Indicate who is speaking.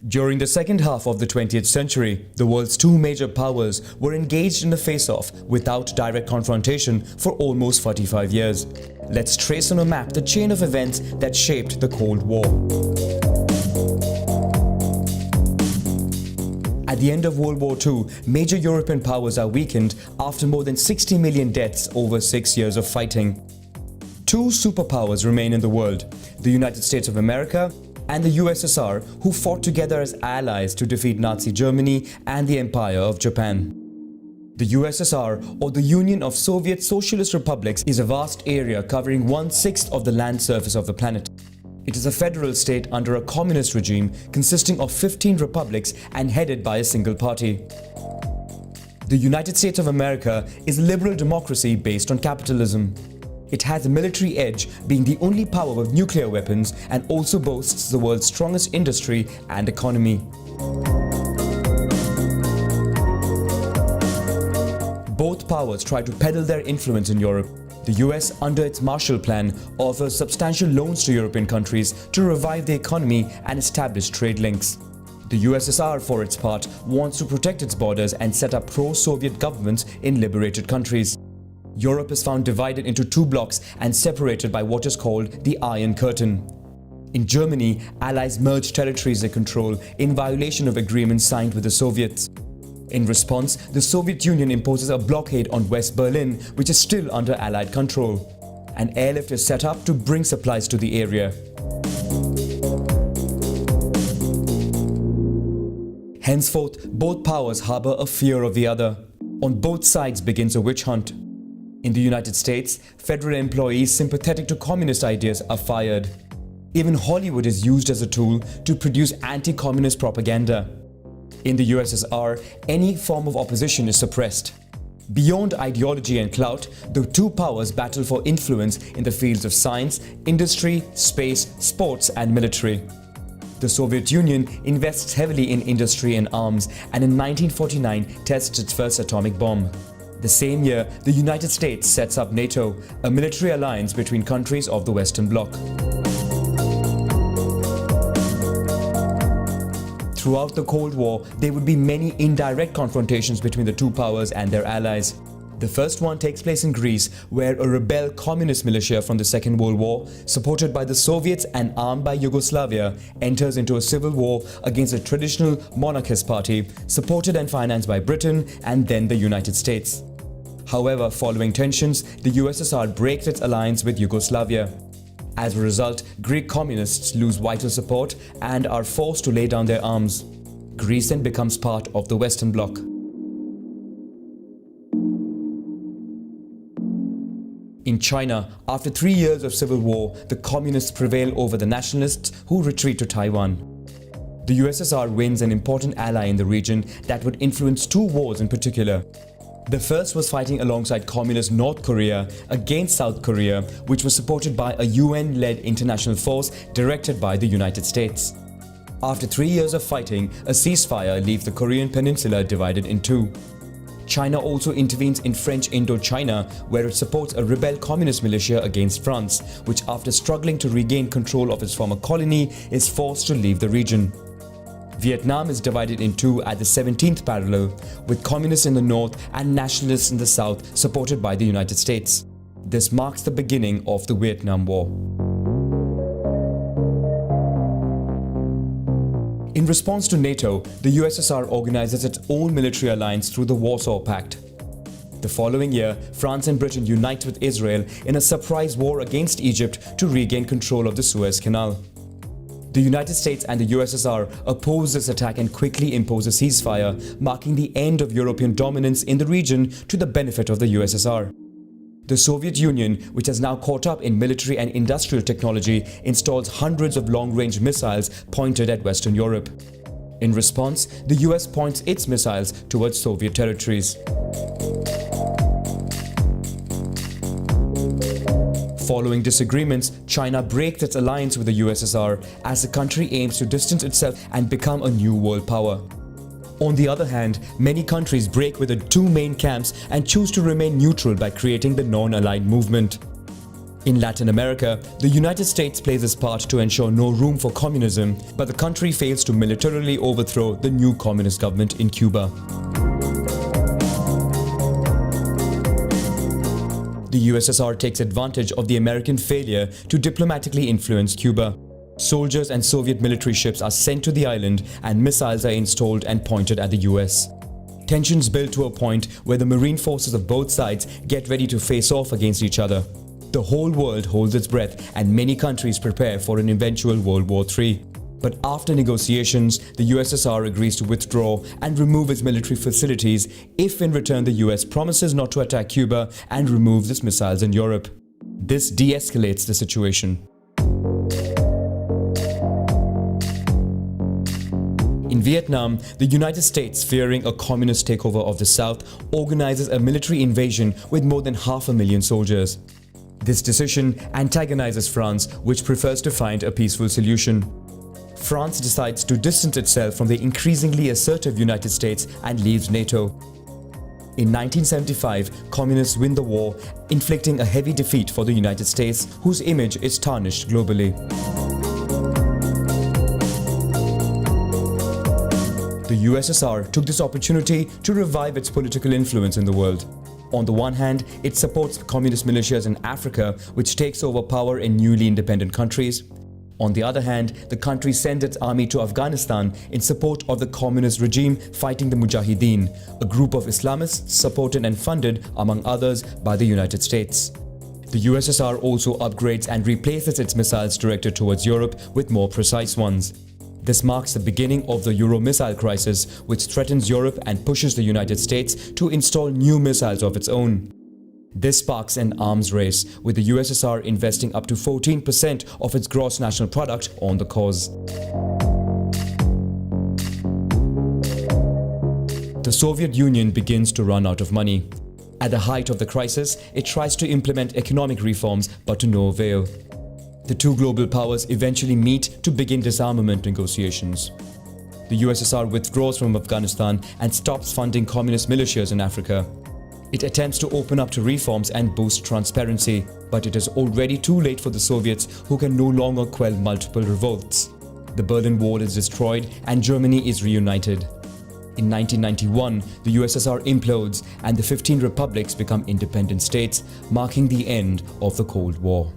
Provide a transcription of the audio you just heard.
Speaker 1: During the second half of the 20th century, the world's two major powers were engaged in a face-off without direct confrontation for almost 45 years. Let's trace on a map the chain of events that shaped the Cold War. At the end of World War II, major European powers are weakened after more than 60 million deaths over 6 years of fighting. Two superpowers remain in the world, the United States of America and the USSR, who fought together as allies to defeat Nazi Germany and the Empire of Japan. The USSR, or the Union of Soviet Socialist Republics, is a vast area covering 1/6 of the land surface of the planet. It is a federal state under a communist regime consisting of 15 republics and headed by a single party. The United States of America is a liberal democracy based on capitalism. It has a military edge, being the only power with nuclear weapons, and also boasts the world's strongest industry and economy. Both powers try to peddle their influence in Europe. The US, under its Marshall Plan, offers substantial loans to European countries to revive the economy and establish trade links. The USSR, for its part, wants to protect its borders and set up pro-Soviet governments in liberated countries. Europe is found divided into two blocks and separated by what is called the Iron Curtain. In Germany, Allies merged territories they control in violation of agreements signed with the Soviets. In response, the Soviet Union imposes a blockade on West Berlin, which is still under Allied control. An airlift is set up to bring supplies to the area. Henceforth, both powers harbor a fear of the other. On both sides begins a witch hunt. In the United States, federal employees sympathetic to communist ideas are fired. Even Hollywood is used as a tool to produce anti-communist propaganda. In the USSR, any form of opposition is suppressed. Beyond ideology and clout, the two powers battle for influence in the fields of science, industry, space, sports and military. The Soviet Union invests heavily in industry and arms, and in 1949 tests its first atomic bomb. The same year, the United States sets up NATO, a military alliance between countries of the Western Bloc. Throughout the Cold War, there would be many indirect confrontations between the two powers and their allies. The first one takes place in Greece, where a rebel communist militia from the Second World War, supported by the Soviets and armed by Yugoslavia, enters into a civil war against a traditional monarchist party, supported and financed by Britain and then the United States. However, following tensions, the USSR breaks its alliance with Yugoslavia. As a result, Greek communists lose vital support and are forced to lay down their arms. Greece then becomes part of the Western Bloc. In China, after 3 years of civil war, the communists prevail over the nationalists, who retreat to Taiwan. The USSR wins an important ally in the region that would influence two wars in particular. The first was fighting alongside communist North Korea against South Korea, which was supported by a UN-led international force directed by the United States. After 3 years of fighting, a ceasefire leaves the Korean peninsula divided in two. China also intervenes in French Indochina, where it supports a rebel communist militia against France, which, after struggling to regain control of its former colony, is forced to leave the region. Vietnam is divided in two at the 17th parallel, with communists in the north and nationalists in the south supported by the United States. This marks the beginning of the Vietnam War. In response to NATO, the USSR organizes its own military alliance through the Warsaw Pact. The following year, France and Britain unite with Israel in a surprise war against Egypt to regain control of the Suez Canal. The United States and the USSR oppose this attack and quickly impose a ceasefire, marking the end of European dominance in the region to the benefit of the USSR. The Soviet Union, which has now caught up in military and industrial technology, installs hundreds of long-range missiles pointed at Western Europe. In response, the US points its missiles towards Soviet territories. Following disagreements, China breaks its alliance with the USSR as the country aims to distance itself and become a new world power. On the other hand, many countries break with the two main camps and choose to remain neutral by creating the non-aligned movement. In Latin America, the United States plays its part to ensure no room for communism, but the country fails to militarily overthrow the new communist government in Cuba. The USSR takes advantage of the American failure to diplomatically influence Cuba. Soldiers and Soviet military ships are sent to the island and missiles are installed and pointed at the US. Tensions build to a point where the marine forces of both sides get ready to face off against each other. The whole world holds its breath and many countries prepare for an eventual World War III. But after negotiations, the USSR agrees to withdraw and remove its military facilities if in return the US promises not to attack Cuba and removes its missiles in Europe. This de-escalates the situation. In Vietnam, the United States, fearing a communist takeover of the South, organizes a military invasion with more than 500,000 soldiers. This decision antagonizes France, which prefers to find a peaceful solution. France decides to distance itself from the increasingly assertive United States and leaves NATO. In 1975, communists win the war, inflicting a heavy defeat for the United States, whose image is tarnished globally. The USSR took this opportunity to revive its political influence in the world. On the one hand, it supports communist militias in Africa, which takes over power in newly independent countries. On the other hand, the country sends its army to Afghanistan in support of the communist regime fighting the Mujahideen, a group of Islamists supported and funded, among others, by the United States. The USSR also upgrades and replaces its missiles directed towards Europe with more precise ones. This marks the beginning of the Euro missile crisis, which threatens Europe and pushes the United States to install new missiles of its own. This sparks an arms race, with the USSR investing up to 14% of its gross national product on the cause. The Soviet Union begins to run out of money. At the height of the crisis, it tries to implement economic reforms, but to no avail. The two global powers eventually meet to begin disarmament negotiations. The USSR withdraws from Afghanistan and stops funding communist militias in Africa. It attempts to open up to reforms and boost transparency, but it is already too late for the Soviets, who can no longer quell multiple revolts. The Berlin Wall is destroyed and Germany is reunited. In 1991, the USSR implodes and the 15 republics become independent states, marking the end of the Cold War.